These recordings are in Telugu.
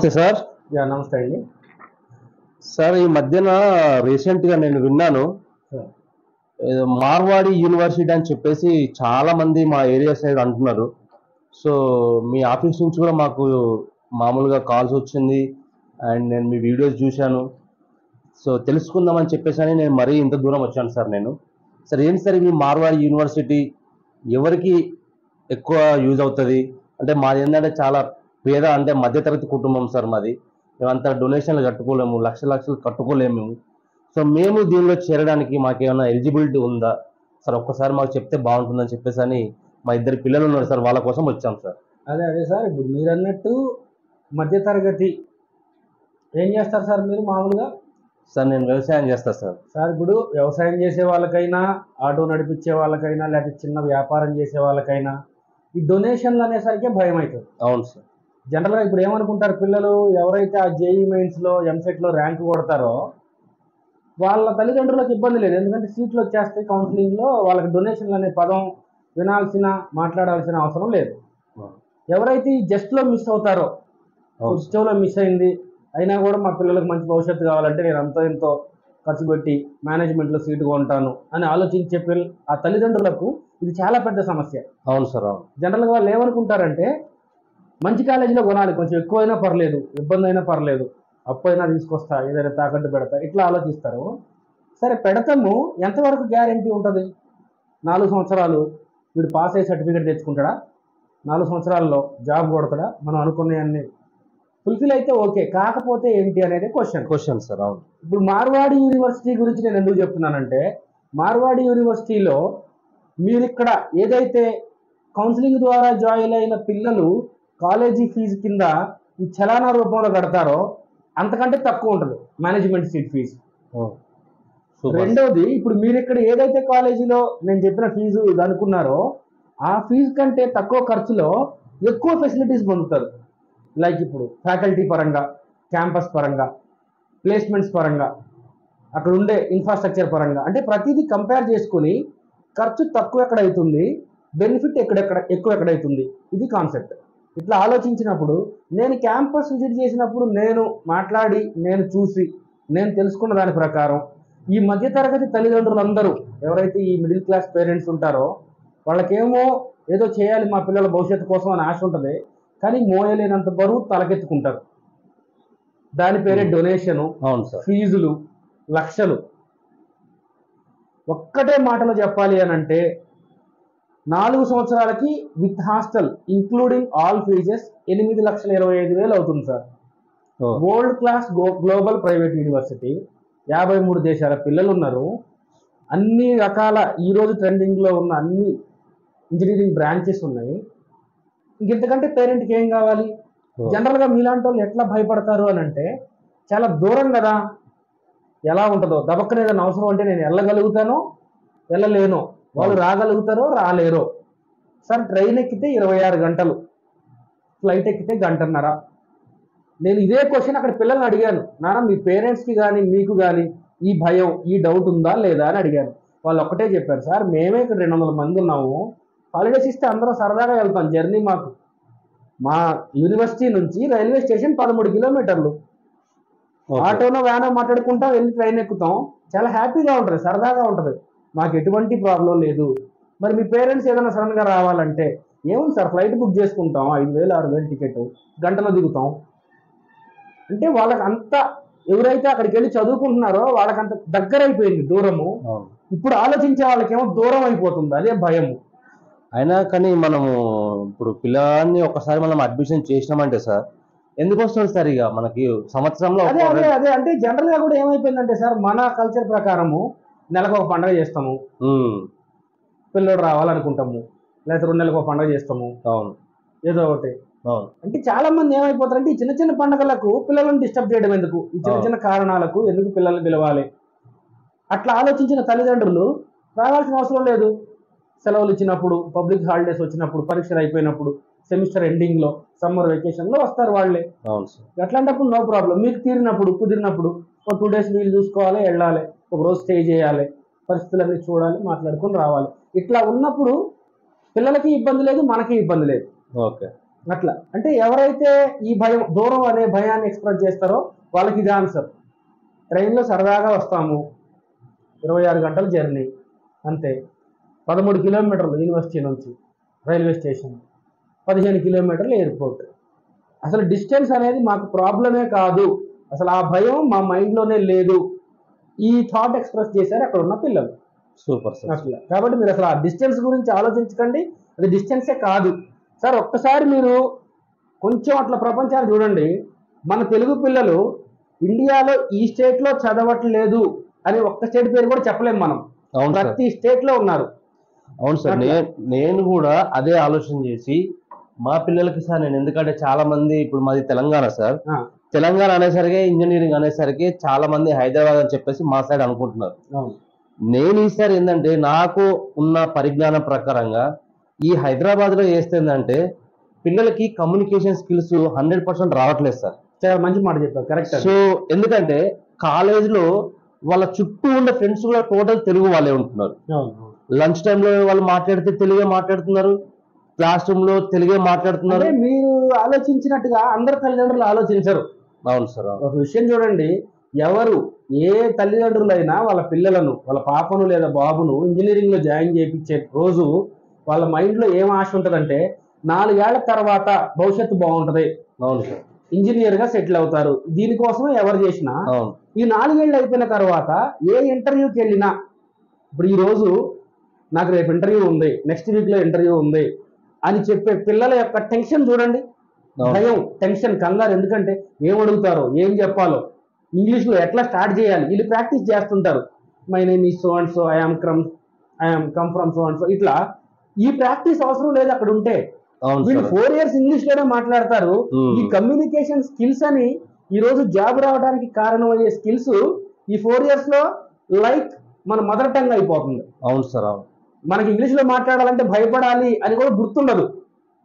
నమస్తే సార్. నమస్తే అండి. సార్ ఈ మధ్యన రీసెంట్గా నేను విన్నాను, ఏదో మార్వాడి యూనివర్సిటీ అని చెప్పేసి చాలా మంది మా ఏరియా సైడ్ అంటున్నారు. సో మీ ఆఫీస్ నుంచి కూడా మాకు మామూలుగా కాల్స్ వచ్చింది అండ్ నేను మీ వీడియోస్ చూశాను. సో తెలుసుకుందామని చెప్పేసి అని నేను మరీ ఇంత దూరం వచ్చాను సార్. సార్ ఏంటి సార్ ఈ మార్వాడి యూనివర్సిటీ ఎవరికి ఎక్కువ యూజ్ అవుతుంది? అంటే మాది ఏంటంటే చాలా పేద, అంటే మధ్యతరగతి కుటుంబం సార్ మాది. మేమంతా డొనేషన్లు కట్టుకోలేము, లక్షలు కట్టుకోలేము మేము. సో మేము దీనిలో చేరడానికి మాకేమైనా ఎలిజిబిలిటీ ఉందా సార్? ఒక్కసారి మాకు చెప్తే బాగుంటుందని చెప్పేసి అని మా ఇద్దరు పిల్లలు ఉన్నారు సార్, వాళ్ళ కోసం వచ్చాం సార్. అదే సార్, ఇప్పుడు మీరు అన్నట్టు మధ్యతరగతి ఏం చేస్తారు సార్ మీరు మామూలుగా? సార్ నేను వ్యవసాయం చేస్తా సార్. ఇప్పుడు వ్యవసాయం చేసే వాళ్ళకైనా, ఆటో నడిపించే వాళ్ళకైనా, లేకపోతే చిన్న వ్యాపారం చేసే వాళ్ళకైనా ఈ డొనేషన్లు అనేసరికి భయం అవుతుంది. అవును సార్. జనరల్గా ఇప్పుడు ఏమనుకుంటారు పిల్లలు, ఎవరైతే ఆ జేఈ మెయిన్స్లో ఎంసెట్లో ర్యాంక్ కొడతారో వాళ్ళ తల్లిదండ్రులకు ఇబ్బంది లేదు, ఎందుకంటే సీట్లు వచ్చేస్తాయి కౌన్సిలింగ్లో, వాళ్ళకి డొనేషన్లు అనే పదం మాట్లాడాల్సిన అవసరం లేదు. ఎవరైతే ఈ జస్ట్లో మిస్ అవుతారో, ఉత్సవంలో మిస్ అయింది అయినా కూడా మా పిల్లలకు మంచి భవిష్యత్తు కావాలంటే నేను అంతో ఎంతో ఖర్చు పెట్టి మేనేజ్మెంట్లో సీటు కొంటాను అని ఆలోచించే ఆ తల్లిదండ్రులకు ఇది చాలా పెద్ద సమస్య. అవును సార్. అవును. జనరల్గా వాళ్ళు ఏమనుకుంటారంటే మంచి కాలేజీలో కొనాలి, కొంచెం ఎక్కువైనా పర్లేదు, ఇబ్బంది అయినా పర్లేదు, అప్పు అయినా తీసుకొస్తా, ఏదైనా తాకట్టు పెడతా, ఇట్లా ఆలోచిస్తారు. సరే పెడతాము, ఎంతవరకు గ్యారెంటీ ఉంటుంది? 4 సంవత్సరాలు వీడు పాస్ అయ్యి సర్టిఫికేట్ తెచ్చుకుంటాడా? 4 సంవత్సరాల్లో జాబ్ కొడతాడా? మనం అనుకునేవన్నీ ఫుల్ఫిల్ అయితే ఓకే, కాకపోతే ఏంటి అనేది క్వశ్చన్ సార్. అవును. ఇప్పుడు మార్వాడి యూనివర్సిటీ గురించి నేను ఎందుకు చెప్తున్నానంటే, మార్వాడి యూనివర్సిటీలో మీరు ఇక్కడ ఏదైతే కౌన్సిలింగ్ ద్వారా జాయిన్ అయిన పిల్లలు కాలేజీ ఫీజు కింద ఈ చలానా రూపంలో కడతారో అంతకంటే తక్కువ ఉంటుంది మేనేజ్మెంట్ సీట్ ఫీజు. రెండవది, ఇప్పుడు మీరు ఇక్కడ ఏదైతే కాలేజీలో నేను చెప్పిన ఫీజు అనుకున్నారో ఆ ఫీజు కంటే తక్కువ ఖర్చులో ఎక్కువ ఫెసిలిటీస్ పొందుతారు. లైక్ ఇప్పుడు ఫ్యాకల్టీ పరంగా, క్యాంపస్ పరంగా, ప్లేస్మెంట్స్ పరంగా, అక్కడ ఉండే ఇన్ఫ్రాస్ట్రక్చర్ పరంగా, అంటే ప్రతిదీ కంపేర్ చేసుకుని ఖర్చు తక్కువ ఎక్కడవుతుంది, బెనిఫిట్ ఎక్కువ ఎక్కడవుతుంది, ఇది కాన్సెప్ట్. ఇట్లా ఆలోచించినప్పుడు నేను క్యాంపస్ విజిట్ చేసినప్పుడు నేను మాట్లాడి, నేను చూసి, నేను తెలుసుకున్న దాని ప్రకారం ఈ మధ్యతరగతి తల్లిదండ్రులందరూ ఎవరైతే ఈ మిడిల్ క్లాస్ పేరెంట్స్ ఉంటారో వాళ్ళకేమో ఏదో చేయాలి మా పిల్లల భవిష్యత్తు కోసం అని ఆశ ఉంటుంది, కానీ మోయలేనంత బరువు తలకెత్తుకుంటారు. దాని పేరే డొనేషను, ఫీజులు లక్షలు. ఒక్కటే మాటలో చెప్పాలి అని అంటే 4 సంవత్సరాలకి with hostel including all fees 8,25,000 అవుతుంది sir. World class global private university, 53 దేశాల పిల్లలు ఉన్నారు, అన్ని రకాల ఈరోజు ట్రెండింగ్లో ఉన్న అన్ని ఇంజనీరింగ్ బ్రాంచెస్ ఉన్నాయి. ఇంకెంతకంటే పేరెంట్కి ఏం కావాలి? జనరల్గా మీలాంటి వాళ్ళు ఎట్లా భయపడతారు అని అంటే, చాలా దూరం కదా, ఎలా ఉంటుందో దబక్కన ఏదైనా అవసరం అంటే నేను వెళ్ళగలుగుతానో వెళ్ళలేనో, వాళ్ళు రాగలుగుతారో రాలేరో. సార్ ట్రైన్ ఎక్కితే 26 గంటలు, ఫ్లైట్ ఎక్కితే 1.5 గంటలు. నేను ఇదే క్వశ్చన్ అక్కడ పిల్లల్ని అడిగాను, నాన్న మీ పేరెంట్స్కి కానీ మీకు కానీ ఈ భయం, ఈ డౌట్ ఉందా లేదా అని అడిగాను. వాళ్ళు ఒక్కటే చెప్పారు, సార్ మేమే ఇక్కడ 200 మంది ఉన్నాము, హాలిడేస్ ఇస్తే అందరం సరదాగా వెళ్తాం. జర్నీ మా యూనివర్సిటీ నుంచి రైల్వే స్టేషన్ 13 కిలోమీటర్లు, ఆటోనో వ్యానో మాట్లాడుకుంటా వెళ్ళి ట్రైన్ ఎక్కుతాం, చాలా హ్యాపీగా ఉంటుంది, సరదాగా ఉంటుంది, మాకు ఎటువంటి ప్రాబ్లం లేదు. మరి మీ పేరెంట్స్ ఏదైనా సడన్గా రావాలంటే ఏముంది సార్, ఫ్లైట్ బుక్ చేసుకుంటాం, 5,000 6,000 టికెట్, గంటలో దిగుతాం. అంటే వాళ్ళకి అంత, ఎవరైతే అక్కడికి వెళ్ళి చదువుకుంటున్నారో వాళ్ళకి అంత దగ్గర అయిపోయింది దూరము. ఇప్పుడు ఆలోచించే వాళ్ళకేమో దూరం అయిపోతుంది, అదే భయము. అయినా కానీ మనము ఇప్పుడు పిల్లల్ని ఒకసారి మనం అడ్మిషన్ చేసినామంటే సార్ ఎందుకు వస్తుంది సార్? ఇక మనకి సంవత్సరంలో అదే అంటే జనరల్ గా కూడా ఏమైపోయిందంటే సార్, మన కల్చర్ ప్రకారము నెలకు ఒక పండుగ చేస్తాము, పిల్లడు రావాలనుకుంటాము, లేకపోతే 2 నెలలకు ఒక పండుగ చేస్తాము, ఏదో ఒకటి. అంటే చాలా మంది ఏమైపోతారంటే ఈ చిన్న చిన్న పండుగలకు పిల్లలను డిస్టర్బ్ చేయడం ఎందుకు, ఈ చిన్న చిన్న కారణాలకు ఎందుకు పిల్లల్ని పిలవాలి, అట్లా ఆలోచించిన తల్లిదండ్రులు రావాల్సిన అవసరం లేదు. సెలవులు ఇచ్చినప్పుడు, పబ్లిక్ హాలిడేస్ వచ్చినప్పుడు, పరీక్షలు అయిపోయినప్పుడు, సెమిస్టర్ ఎండింగ్లో, సమ్మర్ వెకేషన్లో వస్తారు వాళ్ళే. అట్లాంటప్పుడు నో ప్రాబ్లం. మీకు కుదిరినప్పుడు ఒక 2 days వీలు చూసుకోవాలి, వెళ్ళాలి, ఒక రోజు స్టే చేయాలి, పరిస్థితులన్నీ చూడాలి, మాట్లాడుకొని రావాలి. ఇట్లా ఉన్నప్పుడు పిల్లలకి ఇబ్బంది లేదు, మనకి ఇబ్బంది లేదు. ఓకే. అట్లా అంటే ఎవరైతే ఈ భయం దూరం అనే భయాన్ని ఎక్స్ప్రెస్ చేస్తారో వాళ్ళకి ఇది ఆన్సర్. ట్రైన్లో సరదాగా వస్తాము, 26 గంటల జర్నీ అంతే, 13 కిలోమీటర్లు యూనివర్సిటీ నుంచి రైల్వే స్టేషన్, 15 కిలోమీటర్లు ఎయిర్పోర్ట్. అసలు డిస్టెన్స్ అనేది మాకు ప్రాబ్లమే కాదు, అసలు ఆ భయం మా మైండ్లోనే లేదు, ఈ థాట్ ఎక్స్ప్రెస్ చేశారు అక్కడ ఉన్న పిల్లలు. Super sir. అట్లా కాబట్టి మీరు అసలు ఆ డిస్టెన్స్ గురించి ఆలోచించకండి, అది డిస్టెన్సే కాదు సార్. ఒక్కసారి మీరు కొంచెం అట్లా ప్రపంచాన్ని చూడండి. మన తెలుగు పిల్లలు ఇండియాలో ఈ స్టేట్లో చదవట్లేదు అని ఒక్క స్టేట్ పేరు కూడా చెప్పలేము మనం. అవును సార్. ప్రతి స్టేట్ లో ఉన్నారు. అవును సార్. అట్లా. నేను కూడా అదే ఆలోచన చేసి మా పిల్లలకి సార్, నేను ఎందుకంటే చాలా మంది ఇప్పుడు మాది తెలంగాణ సార్, ఆ, తెలంగాణ అనేసరికి ఇంజనీరింగ్ అనేసరికి చాలా మంది హైదరాబాద్ అని చెప్పేసి మా సైడ్ అనుకుంటున్నారు. అవును నేను ఈసారి ఏంటంటే నాకు ఉన్న పరిజ్ఞానం ప్రకారంగా ఈ హైదరాబాద్ లో చేస్తుందంటే పిల్లలకి కమ్యూనికేషన్ స్కిల్స్ 100% రావట్లేదు సార్. చాలా మంచి మాట చెప్పారు, కరెక్ట్. సో ఎందుకంటే కాలేజ్ లో వాళ్ళ చుట్టూ ఉన్న ఫ్రెండ్స్ కూడా టోటల్ తెలుగు వాళ్ళే ఉంటున్నారు. లంచ్ టైంలో వాళ్ళు మాట్లాడితే తెలుగే మాట్లాడుతున్నారు, క్లాస్ రూమ్ లో తెలుగే మాట్లాడుతున్నారు. అంటే మీరు ఆలోచించినట్టుగా అందరు తల్లిదండ్రులు ఆలోచించరు. అవును సార్. అవును. ఒక విషయం చూడండి, ఎవరు ఏ తల్లిదండ్రులైనా వాళ్ళ పిల్లలను, వాళ్ళ పాపను లేదా బాబును ఇంజనీరింగ్ లో జాయిన్ చేయించే రోజు వాళ్ళ మైండ్ లో ఏం ఆశ ఉంటదంటే 4 ఏళ్ల తర్వాత భవిష్యత్తు బాగుంటది, అవును సార్. ఇంజనీర్ గా సెటిల్ అవుతారు. దీనికోసమే ఎవరు చేసినా అవును. ఈ 4 ఏళ్ళు అయిపోయిన తర్వాత ఏ ఇంటర్వ్యూకి వెళ్ళినా, ఇప్పుడు ఈ రోజు నాకు రేపు ఇంటర్వ్యూ ఉంది, నెక్స్ట్ వీక్ లో ఇంటర్వ్యూ ఉంది అని చెప్పే పిల్లల యొక్క టెన్షన్ చూడండి. అవును. భయం, టెన్షన్, కంగారు. ఎందుకంటే ఏం అడుగుతారో, ఏం చెప్పాలో, ఇంగ్లీష్ లో ఎట్లా స్టార్ట్ చేయాలి, వీళ్ళు ప్రాక్టీస్ చేస్తుంటారు. మై నేమ్ ఈ so and so, I'm come from so and so. ఇట్లా ఈ ప్రాక్టీస్ అవసరం లేదు అక్కడ ఉంటే. అవును వీళ్ళు సార్. 4 years ఇంగ్లీష్ లోనే మాట్లాడతారు. ఈ కమ్యూనికేషన్ స్కిల్స్ అని ఈ రోజు జాబ్ రావడానికి కారణమయ్యే స్కిల్స్ ఈ 4 years లో లైక్ మన మదర్ టంగ్ అయిపోతుంది. అవును సార్. అవును. మనకి ఇంగ్లీష్ లో మాట్లాడాలంటే భయపడాలి అని కూడా గుర్తుండదు.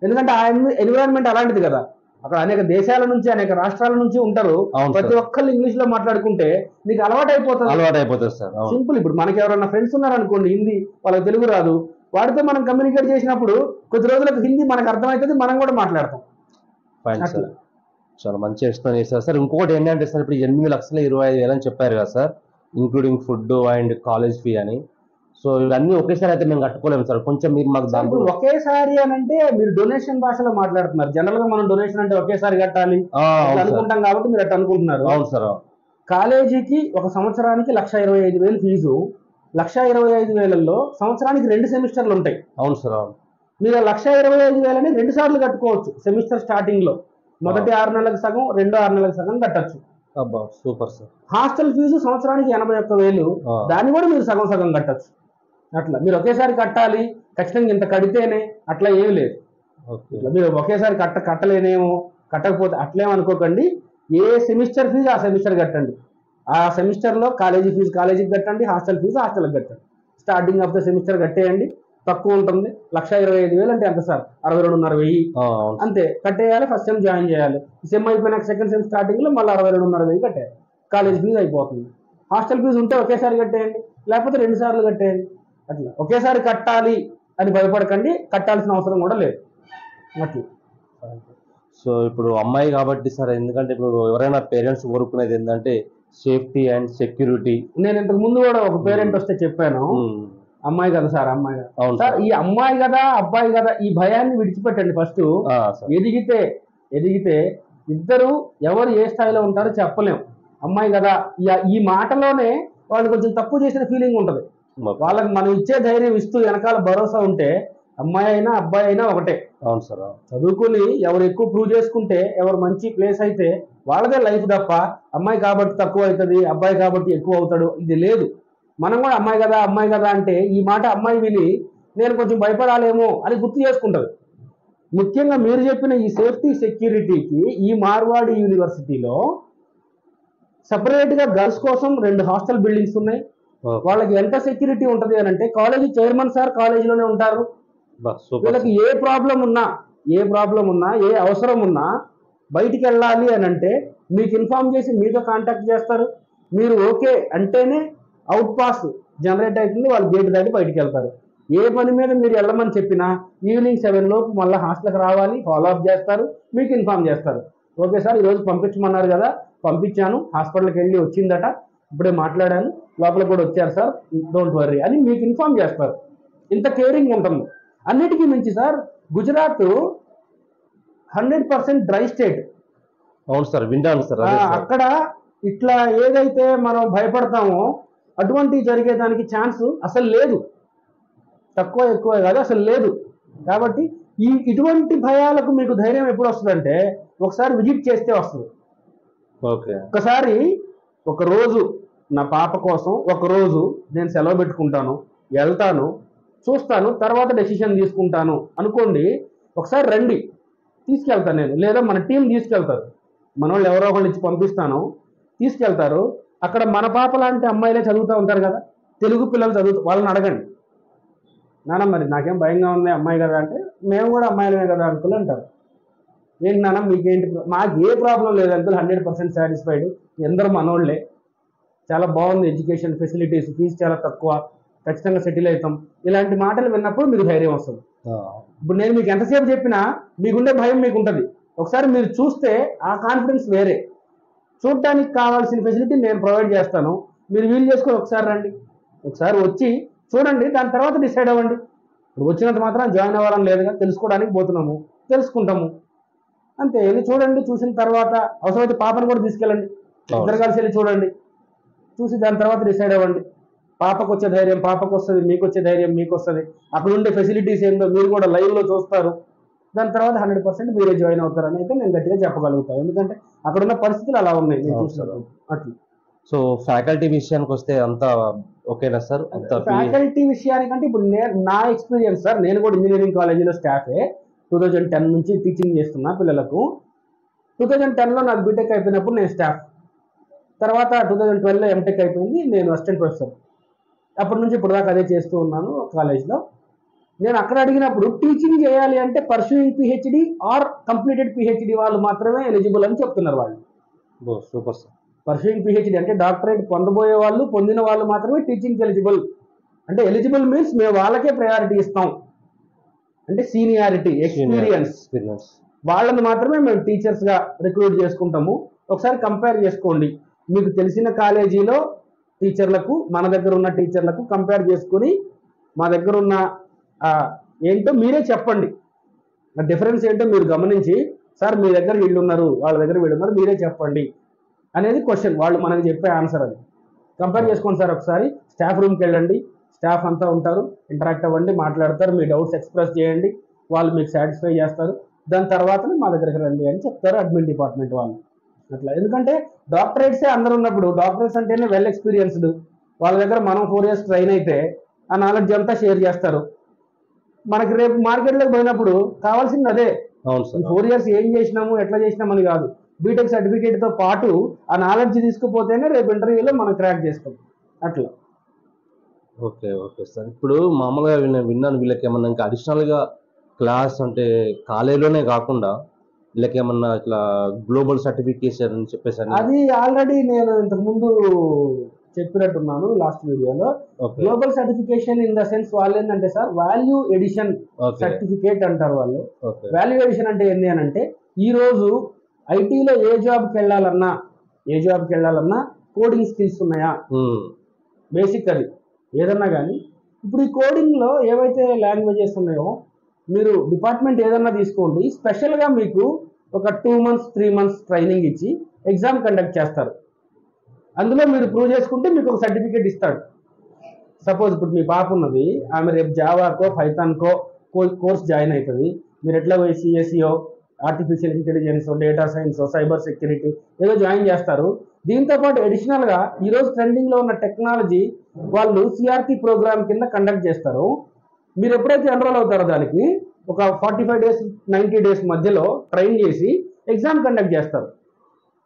ఎందుకంటే ఆ ఎన్విరాన్మెంట్ అలాంటిది కదా. అక్కడ అనేక దేశాల నుంచి, అనేక రాష్ట్రాల నుంచి ఉంటారు. అవును ప్రతి సార్. ఒక్కళ్ళు ఇంగ్లీష్ లో మాట్లాడుకుంటే నీకు అలవాటు అయిపోతుంది. అలవాటు అయిపోతుంది సార్. అవును. సింపుల్. ఇప్పుడు మనకి ఎవరైనా ఫ్రెండ్స్ ఉన్నారనుకోండి, హిందీ, వాళ్ళకి తెలుగు రాదు, వాడితో మనం కమ్యూనికేట్ చేసినప్పుడు కొద్ది రోజులకు హిందీ మనకు అర్థమవుతుంది, మనం కూడా మాట్లాడతాం. ఫైన్ అట్లా. సార్. చాలా మంచి ఎక్స్ప్లెయిన్ చేశారు సార్. ఇంకొకటి ఏంటంటే సార్, ఇప్పుడు 8,25,000 అని చెప్పారు కదా sir, including food and college fee అని. సో ఇవన్నీ ఒకేసారి అయితే మేము కట్టుకోలేము సార్. కొంచెం మీరు మాకు సార్, ఇప్పుడు ఒకేసారి అని అంటే మీరు డొనేషన్ భాషలో మాట్లాడుతున్నారు. జనరల్ గా మనం డొనేషన్ అంటే ఒకేసారి కట్టాలి అవును సార్. అనుకుంటాం కాబట్టి మీరు అట్లా అనుకుంటున్నారు. అవును సార్. అవును. కాలేజీకి ఒక సంవత్సరానికి 1,25,000 ఫీజు. 1,25,000లో సంవత్సరానికి 2 సెమిస్టర్లు ఉంటాయి. అవును సార్. అవును. మీరు 1,25,000 2 సార్లు కట్టుకోవచ్చు. సెమిస్టర్ స్టార్టింగ్ లో మొదటి 6 నెలలకు సగం, రెండో 6 నెలలకు సగం కట్టచ్చు. అబ్బా సూపర్ సార్. హాస్టల్ ఫీజు సంవత్సరానికి 81,000, దాన్ని కూడా మీరు సగం సగం కట్టచ్చు. అట్లా మీరు ఒకేసారి కట్టాలి, ఖచ్చితంగా ఇంత కడితేనే అట్లా ఏమి లేదు. ఓకే. ఇట్లా మీరు ఒకేసారి కట్టలేనేమో, కట్టకపోతే అట్లేమనుకోకండి. ఏ సెమిస్టర్ ఫీజు ఆ సెమిస్టర్ కట్టండి. ఆ సెమిస్టర్ లో కాలేజీ ఫీజు కాలేజీకి కట్టండి, హాస్టల్ ఫీజు హాస్టల్కి కట్టండి. స్టార్టింగ్ ఆఫ్ ద సెమిస్టర్ కట్టేయండి. తక్కువ ఉంటుంది. 1,25,000 అంటే ఎంత సార్? 62,500 అవును. అంతే కట్టేయాలి. ఫస్ట్ సెమ్ జాయిన్ చేయాలి. సెమ్ అయిపోయినాక సెకండ్ సెమ్ స్టార్టింగ్ లో మళ్ళీ 62,500 కట్టాలి. కాలేజ్ ఫీజు అయిపోతుంది. హాస్టల్ ఫీజు ఉంటే ఒకేసారి కట్టేయండి, లేకపోతే 2 సార్లు కట్టేయండి. అట్లా ఒకేసారి కట్టాలి అని భయపడకండి, కట్టాల్సిన అవసరం కూడా లేదు. అట్లా. సో ఇప్పుడు అమ్మాయి కాబట్టి సార్, ఎందుకంటే ఇప్పుడు ఎవరైనా పేరెంట్స్ కోరుకునేది ఏంటంటే సేఫ్టీ అండ్ సెక్యూరిటీ. నేను ఇంతకు ముందు కూడా ఒక పేరెంట్ వస్తే చెప్పాను, అమ్మాయి కదా సార్, అమ్మాయి కదా. అవును సార్ సార్. ఈ అమ్మాయి కదా అబ్బాయి కదా ఈ భయాన్ని విడిచిపెట్టండి. First sir. ఎదిగితే ఇద్దరు ఎవరు ఏ స్థాయిలో ఉంటారో చెప్పలేం. అమ్మాయి కదా ఈ మాటలోనే వాళ్ళు కొంచెం తప్పు చేసిన ఫీలింగ్ ఉంటది. వాళ్ళకి మనం ఇచ్చే ధైర్యం ఇస్తూ వెనకాల భరోసా ఉంటే అమ్మాయి అయినా అబ్బాయి అయినా ఒకటే. అవును సార్. చదువుకుని ఎవరు ఎక్కువ ప్రూవ్ చేసుకుంటే, ఎవరు మంచి ప్లేస్ అయితే వాళ్ళదే లైఫ్ తప్ప అమ్మాయి కాబట్టి తక్కువ అవుతుంది, అబ్బాయి కాబట్టి ఎక్కువ అవుతాడు ఇది లేదు. మనం కూడా అమ్మాయి కదా అంటే ఈ మాట అమ్మాయి విని నేను కొంచెం భయపడాలేమో అని గుర్తు చేసుకుంటది. ముఖ్యంగా మీరు చెప్పిన ఈ సేఫ్టీ సెక్యూరిటీకి ఈ మార్వాడి యూనివర్సిటీలో సపరేట్ గా గర్ల్స్ కోసం 2 హాస్టల్ బిల్డింగ్స్ ఉన్నాయి. వాళ్ళకి ఎంత సెక్యూరిటీ ఉంటది అని అంటే, కాలేజీ చైర్మన్ సార్ కాలేజీలోనే ఉంటారు. వీళ్ళకి ఏ ప్రాబ్లం ఉన్నా ఏ అవసరం ఉన్నా బయటికి వెళ్ళాలి అని అంటే మీకు ఇన్ఫార్మ్ చేసి మీతో కాంటాక్ట్ చేస్తారు. మీరు ఓకే అంటేనే అవుట్ పాస్ జనరేట్ అవుతుంది, వాళ్ళు గేట్ దాటి బయటికి వెళ్తారు. ఏ పని మీద మీరు వెళ్ళమని చెప్పినా ఈవినింగ్ 7 లోపు మళ్ళీ హాస్టల్కి రావాలి, ఫాలో అప్ చేస్తారు, మీకు ఇన్ఫామ్ చేస్తారు. ఓకే సార్ ఈరోజు పంపించమన్నారు కదా, పంపించాను, హాస్పిటల్కి వెళ్ళి వచ్చిందట, ఇప్పుడే మాట్లాడాను, లోపల కూడా వచ్చారు సార్, డోంట్ వర్రీ అని మీకు ఇన్ఫామ్ చేస్తారు. ఇంత కేరింగ్ ఉంటుంది. అన్నిటికీ మించి సార్ గుజరాత్ 100% డ్రై స్టేట్. అవును సార్, వింటాను సార్. అక్కడ ఇట్లా ఏదైతే మనం భయపడతామో అటువంటి జరిగేదానికి ఛాన్స్ అసలు లేదు, తక్కువ ఎక్కువ కాదు, అసలు లేదు. కాబట్టి ఇటువంటి భయాలకు మీకు ధైర్యం ఎప్పుడు వస్తుందంటే ఒకసారి విజిట్ చేస్తే వస్తుంది. ఒకసారి ఒక రోజు నా పాప కోసం ఒక రోజు నేను సెలవు పెట్టుకుంటాను, వెళ్తాను, చూస్తాను, తర్వాత డెసిషన్ తీసుకుంటాను అనుకోండి. ఒకసారి రండి, తీసుకెళ్తాను నేను, లేదా మన టీం తీసుకెళ్తారు, మన వాళ్ళు ఎవరో ఒకళ్ళు ఇచ్చి పంపిస్తాను, తీసుకెళ్తారు. అక్కడ మన పాప లాంటి అమ్మాయిలే చదువుతూ ఉంటారు కదా, తెలుగు పిల్లలు వాళ్ళని అడగండి, నాన్న మరి నాకేం భయంగా ఉంది అమ్మాయి కదా అంటే, మేము కూడా అమ్మాయిలమే కదా అంకుల్ అంటారు. ఏంటి నాన్న మీకేంటి, మాకు ఏ ప్రాబ్లం లేదు అంకుల్, 100% సాటిస్ఫైడ్, ఎందరూ మనోళ్ళే, చాలా బాగుంది ఎడ్యుకేషన్ ఫెసిలిటీస్, ఫీజు చాలా తక్కువ, ఖచ్చితంగా సెటిల్ అవుతాం. ఇలాంటి మాటలు విన్నప్పుడు మీకు ధైర్యం వస్తుంది. ఇప్పుడు నేను మీకు ఎంతసేపు చెప్పినా మీకుండే భయం మీకు ఉంటుంది. ఒకసారి మీరు చూస్తే ఆ కాన్ఫిడెన్స్ వేరే. చూడటానికి కావాల్సిన ఫెసిలిటీ నేను ప్రొవైడ్ చేస్తాను, మీరు వీలు చేసుకొని ఒకసారి రండి, ఒకసారి వచ్చి చూడండి, దాని తర్వాత డిసైడ్ అవ్వండి. ఇప్పుడు వచ్చినంత మాత్రం జాయిన్ అవ్వాలని లేదుగా, తెలుసుకోవడానికి పోతున్నాము, తెలుసుకుంటాము అంతే. వెళ్ళి చూడండి, చూసిన తర్వాత అవసరమైతే పాపను కూడా తీసుకెళ్ళండి, ఇద్దరు కలిసి వెళ్ళి చూడండి, చూసి దాని తర్వాత డిసైడ్ అవ్వండి. పాపకు వచ్చే ధైర్యం పాపకు వస్తుంది, మీకు వచ్చే ధైర్యం మీకు వస్తుంది. అక్కడ ఉండే ఫెసిలిటీస్ ఏంటో మీరు కూడా లైవ్లో చూస్తారు. దాని తర్వాత 100% మీరే జాయిన్ అవుతారని అయితే నేను గట్టిగా చెప్పగలుగుతాను, ఎందుకంటే అక్కడ ఉన్న పరిస్థితులు అలా ఉన్నాయి, నేను చూస్తాను అట్లా. సో ఫ్యాకల్టీ విషయానికి వస్తే అంతా ఓకేనా సార్? ఫ్యాకల్టీ విషయానికంటే ఇప్పుడు నా ఎక్స్పీరియన్స్ సార్, నేను కూడా ఇంజనీరింగ్ కాలేజీలో స్టాఫే, 2010 నుంచి టీచింగ్ చేస్తున్నా పిల్లలకు. 2010లో నాకు బీటెక్ అయిపోయినప్పుడు నేను స్టాఫ్, తర్వాత 2012లో ఎంటెక్ అయిపోయింది, నేను అసిస్టెంట్ ప్రొఫెసర్. అప్పటి నుంచి ఇప్పుడు దాకా అదే చేస్తూ ఉన్నాను కాలేజ్లో. నేను అక్కడ అడిగినప్పుడు టీచింగ్ చేయాలి అంటే pursuing PhD or completed PhD వాళ్ళు మాత్రమే ఎలిజిబుల్ అని చెప్తున్నారు వాళ్ళు. Super sir. పర్సూయింగ్ పిహెచ్డి అంటే డాక్టరేట్ పొందబోయే వాళ్ళు, పొందిన వాళ్ళు మాత్రమే టీచింగ్కి ఎలిజిబుల్. అంటే ఎలిజిబుల్ మీన్స్ మేము వాళ్ళకే ప్రయారిటీ ఇస్తాం, అంటే సీనియారిటీ ఎక్స్పీరియన్స్ వాళ్ళని మాత్రమే మేము టీచర్స్గా రిక్రూట్ చేసుకుంటాము. ఒకసారి కంపేర్ చేసుకోండి, మీకు తెలిసిన కాలేజీలో టీచర్లకు మన దగ్గర ఉన్న టీచర్లకు కంపేర్ చేసుకుని మా దగ్గర ఉన్న ఏంటో మీరే చెప్పండి, డిఫరెన్స్ ఏంటో మీరు గమనించి, సార్ మీ దగ్గర వీళ్ళు ఉన్నారు, వాళ్ళ దగ్గర వీళ్ళు ఉన్నారు, మీరే చెప్పండి అనేది క్వశ్చన్, వాళ్ళు మనకు చెప్పే ఆన్సర్. అది కంపేర్ చేసుకోండి సార్. ఒకసారి స్టాఫ్ రూమ్కి వెళ్ళండి, స్టాఫ్ అంతా ఉంటారు, ఇంటరాక్ట్ అవ్వండి, మాట్లాడతారు, మీ డౌట్స్ ఎక్స్ప్రెస్ చేయండి, వాళ్ళు మీకు సాటిస్ఫై చేస్తారు. దాని తర్వాతనే మా దగ్గరికి రండి అని చెప్తారు అడ్మిన్ డిపార్ట్మెంట్ వాళ్ళు. అట్లా, ఎందుకంటే డాక్టరేట్సే అందరు ఉన్నప్పుడు, డాక్టరేట్స్ అంటేనే వెల్ ఎక్స్పీరియన్స్డ్, వాళ్ళ దగ్గర మనం 4 years ట్రైన్ అయితే ఆ నాలెడ్జ్ అంతా షేర్ చేస్తారు. మనకి రేపు మార్కెట్లోకి పోయినప్పుడు కావాల్సింది అదే. 4 years ఏం చేసినాము ఎట్లా చేసినామని కాదు, బీటెక్ సర్టిఫికేట్తో పాటు ఆ నాలెడ్జ్ తీసుకుపోతేనే రేపు ఇంటర్వ్యూలో మనం క్రాక్ చేస్తాం అట్లా. Okay sir. ఇప్పుడు మామూలుగా విన్నాను వీళ్ళకి ఏమన్నా ఇంకా అడిషనల్గా క్లాస్ అంటే కాలేజీలోనే కాకుండా వీళ్ళకి ఏమన్నా ఇట్లా గ్లోబల్ సర్టిఫికేషన్ అని చెప్పేసి అది ఆల్రెడీ నేను ఇంతకు ముందు చెప్పినట్టున్నాను లాస్ట్ వీడియోలో. Global certification in the sense వాళ్ళు ఏంటంటే సార్ వాల్యూ ఎడిషన్ సర్టిఫికేట్ అంటారు వాళ్ళు. వాల్యూ ఎడిషన్ అంటే ఏంటి అని అంటే, ఈ రోజు ఐటీలో ఏ జాబ్కి వెళ్ళాలన్నా కోడింగ్ స్కిల్స్ ఉన్నాయా, బేసిక్ అది ఏదన్నా కానీ. ఇప్పుడు ఈ కోడింగ్లో ఏవైతే లాంగ్వేజెస్ ఉన్నాయో మీరు డిపార్ట్మెంట్ ఏదన్నా తీసుకోండి, స్పెషల్గా మీకు ఒక 2 months 3 months ట్రైనింగ్ ఇచ్చి ఎగ్జామ్ కండక్ట్ చేస్తారు. అందులో మీరు ప్రూవ్ చేసుకుంటే మీకు ఒక సర్టిఫికేట్ ఇస్తాడు. సపోజ్ ఇప్పుడు మీ పాప ఉన్నది, ఆమె రేపు జావాకో పైథాన్కో కోర్స్ జాయిన్ అవుతుంది, మీరు ఎట్లా పోయి CSE, artificial intelligence, data science, cyber security ఏదో జాయిన్ చేస్తారు. దీంతో పాటు అడిషనల్గా ఈరోజు ట్రెండింగ్లో ఉన్న టెక్నాలజీ వాళ్ళు సిఆర్టీ ప్రోగ్రామ్ కింద కండక్ట్ చేస్తారు. మీరు ఎప్పుడైతే ఎన్రోల్ అవుతారో దానికి ఒక 45 days 90 days మధ్యలో ట్రైన్ చేసి ఎగ్జామ్ కండక్ట్ చేస్తారు.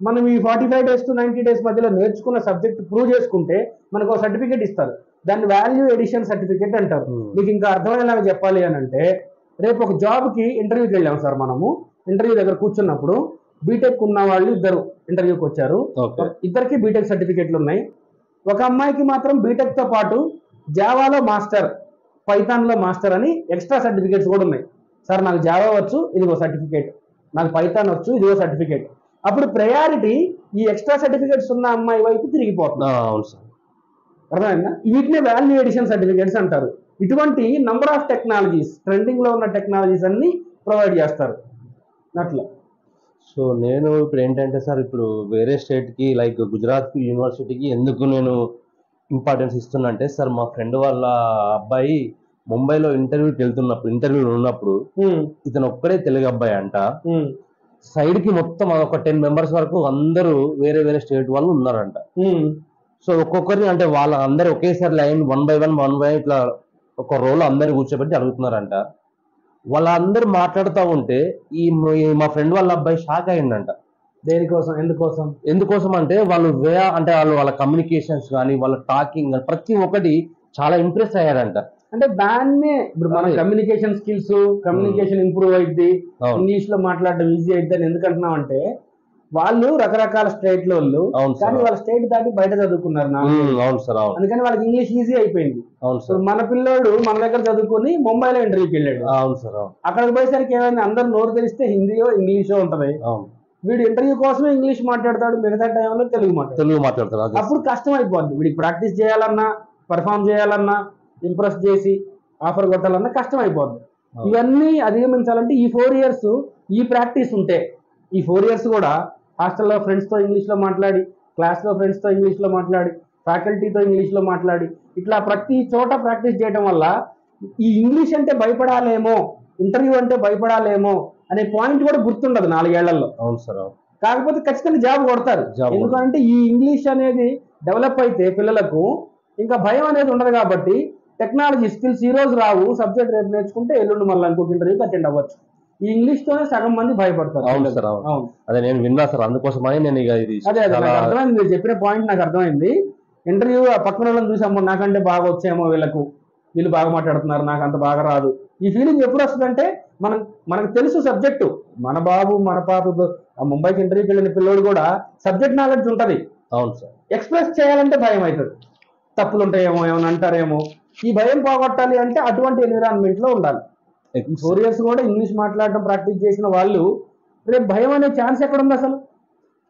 మనం ఈ 45 days to 90 days మధ్యలో నేర్చుకున్న సబ్జెక్ట్ ప్రూవ్ చేసుకుంటే మనకు ఒక సర్టిఫికేట్ ఇస్తారు. దాన్ని వాల్యూ ఎడిషన్ సర్టిఫికేట్ అంటారు. మీకు ఇంకా అర్థమయ్యేలాగా చెప్పాలి అని అంటే, రేపు ఒక జాబ్కి ఇంటర్వ్యూకి వెళ్ళాము సార్. మనము ఇంటర్వ్యూ దగ్గర కూర్చున్నప్పుడు బీటెక్ ఉన్న వాళ్ళు ఇద్దరు ఇంటర్వ్యూకి వచ్చారు, ఇద్దరికి బీటెక్ సర్టిఫికేట్లు ఉన్నాయి. ఒక అమ్మాయికి మాత్రం బీటెక్తో పాటు జావాలో మాస్టర్, పైథాన్ లో మాస్టర్ అని ఎక్స్ట్రా సర్టిఫికేట్స్ కూడా ఉన్నాయి. సార్ నాకు జావా వచ్చు, ఇదిగో సర్టిఫికేట్, నాకు పైథాన్ వచ్చు, ఇదిగో సర్టిఫికేట్. అప్పుడు ప్రయారిటీ ఈ ఎక్స్ట్రా సర్టిఫికేట్స్ ఉన్న అమ్మాయి వైపు తిరిగిపోతుంది. అవును సార్. అర్థమైందా? వీటిని వాల్యూ ఎడిషన్ సర్టిఫికేట్స్ అంటారు. ఇటువంటి నంబర్ ఆఫ్ టెక్నాలజీస్, ట్రెండింగ్ లో ఉన్న టెక్నాలజీస్ అన్ని ప్రొవైడ్ చేస్తారు అట్లా. సో నేను ఇప్పుడు ఏంటంటే సార్, ఇప్పుడు వేరే స్టేట్కి లైక్ గుజరాత్ యూనివర్సిటీకి ఎందుకు నేను ఇంపార్టెన్స్ ఇస్తున్నా అంటే సార్, మా ఫ్రెండ్ వాళ్ళ అబ్బాయి ముంబైలో ఇంటర్వ్యూలో ఉన్నప్పుడు ఇతను ఒక్కడే తెలుగు అబ్బాయి అంట. సైడ్ కి మొత్తం ఒక 10 మెంబర్స్ వరకు అందరూ వేరే వేరే స్టేట్ వాళ్ళు ఉన్నారంట. సో ఒక్కొక్కరిని అంటే వాళ్ళ అందరు ఒకేసారి లైన్ 1 by 1 ఇట్లా ఒక రోల్ అందరు కూర్చోబెట్టి అడుగుతున్నారంట. వాళ్ళందరూ మాట్లాడుతూ ఉంటే మా ఫ్రెండ్ వాళ్ళ అబ్బాయి షాక్ అయ్యిందంట. దేనికోసం? ఎందుకోసం అంటే వాళ్ళు వాళ్ళ కమ్యూనికేషన్స్ కానీ వాళ్ళ టాకింగ్ ప్రతి ఒక్కటి చాలా ఇంప్రెస్ అయ్యారంట. అంటే దాన్నే ఇప్పుడు మన కమ్యూనికేషన్ స్కిల్స్, కమ్యూనికేషన్ ఇంప్రూవ్ అయింది, ఇంగ్లీష్ లో మాట్లాడడం ఈజీ అయింది అని ఎందుకంటున్నాం అంటే, వాళ్ళు రకరకాల స్టేట్ లో వాళ్ళు, కానీ వాళ్ళ స్టేట్ దాటి బయట చదువుకున్నారు. అందుకని వాళ్ళకి ఇంగ్లీష్ ఈజీ అయిపోయింది. మన పిల్లోడు మన దగ్గర చదువుకుని ముంబైలో ఇంటర్వ్యూకి వెళ్ళాడు. అక్కడికి పోయేసరికి ఏమైంది, అందరు నోరు తెలిస్తే హిందీయో ఇంగ్లీషో ఉంటది. వీడు ఇంటర్వ్యూ కోసమే ఇంగ్లీష్ మాట్లాడతాడు, మిగతా టైంలో తెలుగు మాట్లాడతాడు. అప్పుడు కష్టం అయిపోద్ది. వీడికి ప్రాక్టీస్ చేయాలన్నా, పర్ఫామ్ చేయాలన్నా, ఇంప్రెస్ చేసి ఆఫర్ కొట్టాలన్నా కష్టం అయిపోద్ది. ఇవన్నీ అధిగమించాలంటే ఈ 4 years ఈ ప్రాక్టీస్ ఉంటే, ఈ 4 years కూడా హాస్టల్లో ఫ్రెండ్స్తో ఇంగ్లీష్లో మాట్లాడి, క్లాస్లో ఫ్రెండ్స్తో ఇంగ్లీష్లో మాట్లాడి, ఫ్యాకల్టీతో ఇంగ్లీష్లో మాట్లాడి, ఇట్లా ప్రతి చోట ప్రాక్టీస్ చేయడం వల్ల ఈ ఇంగ్లీష్ అంటే భయపడాలేమో, ఇంటర్వ్యూ అంటే భయపడాలేమో అనే పాయింట్ కూడా గుర్తుండదు 4 ఏళ్లలో. కాకపోతే ఖచ్చితంగా జాబ్ కొడతారు. ఎందుకంటే ఈ ఇంగ్లీష్ అనేది డెవలప్ అయితే పిల్లలకు ఇంకా భయం అనేది ఉండదు. కాబట్టి టెక్నాలజీ స్కిల్స్ ఈ రోజు రావు, సబ్జెక్ట్ రేపు నేర్చుకుంటే ఎల్లుండి మళ్ళీ ఇంకొక ఇంటర్వ్యూకి అటెండ్ అవ్వచ్చు. ఈ ఇంగ్లీష్ తోనే సగం మంది భయపడతారు. అవును సార్, అదే నేను విన్నా సార్, అందుకోసమని నేను అదే నాకు అర్థమైంది, మీరు చెప్పిన పాయింట్ నాకు అర్థమైంది. ఇంటర్వ్యూ ఆ పక్కన వాళ్ళని చూసాము, నాకంటే బాగా వచ్చేమో వీళ్ళు బాగా మాట్లాడుతున్నారు, నాకు అంత బాగా రాదు. ఈ ఫీలింగ్ ఎప్పుడు వస్తుందంటే మనకు తెలుసు సబ్జెక్టు. మన బాబు మన పాప ముంబైకి ఇంటర్వ్యూకి వెళ్ళిన పిల్లోడు కూడా సబ్జెక్ట్ నాలెడ్జ్ ఉంటది. అవును సార్. ఎక్స్ప్రెస్ చేయాలంటే భయం అవుతుంది, తప్పులు ఉంటాయేమో, ఏమైనా అంటారేమో. ఈ భయం పోగొట్టాలి అంటే అటువంటి ఎన్విరాన్మెంట్ లో ఉండాలి. ఈ 4 years కూడా ఇంగ్లీష్ మాట్లాడటం ప్రాక్టీస్ చేసిన వాళ్ళు రేపు భయం అనే ఛాన్స్ ఎక్కడ ఉంది? అసలు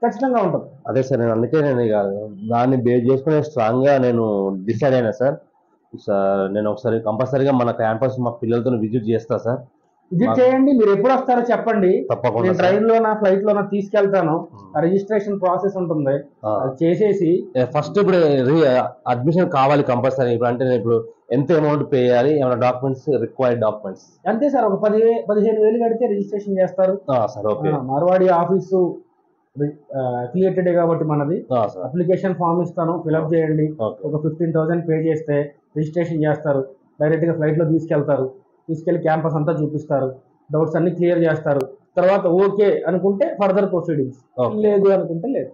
ఖచ్చితంగా ఉంటుంది. అదే సార్, అందుకే నేను దాన్ని బేస్ చేసుకుని స్ట్రాంగ్ గా నేను డిసైడ్ అయినా సార్. నేను ఒకసారి కంపల్సరీగా మన క్యాంపస్ మా పిల్లలతో విజిట్ చేస్తా సార్. విజిట్ చేయండి. మీరు ఎప్పుడు వస్తారో చెప్పండి, నేను ట్రైన్ లోనా ఫ్లైట్ లోనా తీసుకెళ్తాను. రిజిస్ట్రేషన్ ప్రాసెస్ ఉంటుంది, అది చేసేసి ఫస్ట్ ఇప్పుడు అడ్మిషన్ కావాలి కంపల్సరీ. ఇప్పుడు అంటే ఇప్పుడు ఎంత అమౌంట్ పే చేయాలి, ఏమైనా డాక్యుమెంట్స్, రిక్వైర్డ్ డాక్యుమెంట్స్? అంతే సార్, ఒక 15,000 కడితే రిజిస్ట్రేషన్ చేస్తారు sir. Okay. Marwadi office affiliated కాబట్టి మనది. అప్లికేషన్ ఫామ్ ఇస్తాను, ఫిల్అప్ చేయండి. ఒక 15,000 పే చేస్తే రిజిస్ట్రేషన్ చేస్తారు. డైరెక్ట్ గా ఫ్లైట్ లో తీసుకెళ్లి క్యాంపస్ అంతా చూపిస్తారు, డౌట్స్ అన్ని క్లియర్ చేస్తారు. తర్వాత ఓకే అనుకుంటే ఫర్దర్ ప్రొసీడింగ్స్, లేదు అనుకుంటే లేదు.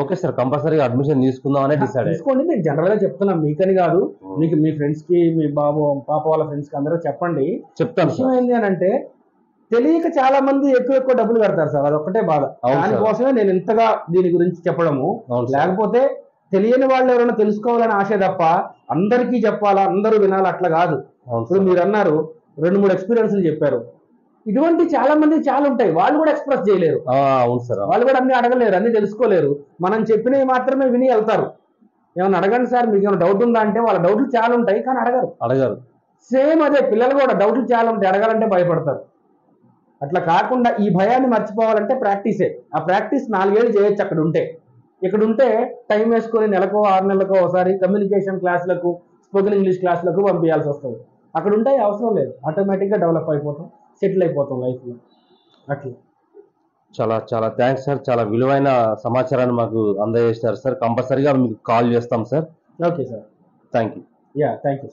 ఓకే సార్, కంపల్సరీగా అడ్మిషన్ తీసుకుందాం అనే డిసైడ్ తీసుకోండి. నేను జనరల్ గా చెప్తున్నా, మీకని కాదు, మీకు మీ ఫ్రెండ్స్ కి, మీ పాప వాళ్ళ ఫ్రెండ్స్ కి అందరూ చెప్పండి. చెప్తాను. విషయం ఏంటి అని అంటే, తెలియక చాలా మంది ఎక్కువ డబ్బులు కడతారు సార్, అదొక్కటే బాధ. దానికోసమే నేను ఇంతగా దీని గురించి చెప్పడము. లేకపోతే తెలియని వాళ్ళు ఎవరైనా తెలుసుకోవాలని ఆశ తప్ప అందరికీ చెప్పాలా, అందరూ వినాలా అట్లా కాదు. ఇప్పుడు మీరు అన్నారు 2-3 ఎక్స్పీరియన్స్లు చెప్పారు, ఇటువంటి చాలా మంది చాలా ఉంటాయి, వాళ్ళు కూడా ఎక్స్ప్రెస్ చేయలేరు. అవును సార్, వాళ్ళు కూడా అన్ని అడగలేరు, అన్ని తెలుసుకోలేరు. మనం చెప్పినవి మాత్రమే విని వెళ్తారు. ఏమైనా అడగండి సార్, మీకు ఏమైనా డౌట్ ఉందా అంటే వాళ్ళ డౌట్లు చాలా ఉంటాయి కానీ అడగరు. సేమ్ అదే పిల్లలు కూడా డౌట్లు చాలా ఉంటాయి, అడగాలంటే భయపడతారు. అట్లా కాకుండా ఈ భయాన్ని మర్చిపోవాలంటే ప్రాక్టీసే. ఆ ప్రాక్టీస్ 4 ఏళ్ళు చేయొచ్చు ఇక్కడ ఉంటే టైం వేసుకొని నెలకో 6 నెలలకో ఒకసారి కమ్యూనికేషన్ క్లాసులకు, స్పోకెన్ ఇంగ్లీష్ క్లాసులకు పంపించాల్సి వస్తుంది. అక్కడ ఉంటే అవసరం లేదు, ఆటోమేటిక్గా డెవలప్ అయిపోతాం, సెటిల్ అయిపోతాం లైఫ్లో. అట్లా చాలా చాలా థ్యాంక్స్ సార్, చాలా విలువైన సమాచారాన్ని మాకు అందజేస్తారు సార్. కంపల్సరీగా మీకు కాల్ చేస్తాం sir. Okay sir, thank you. Thank you.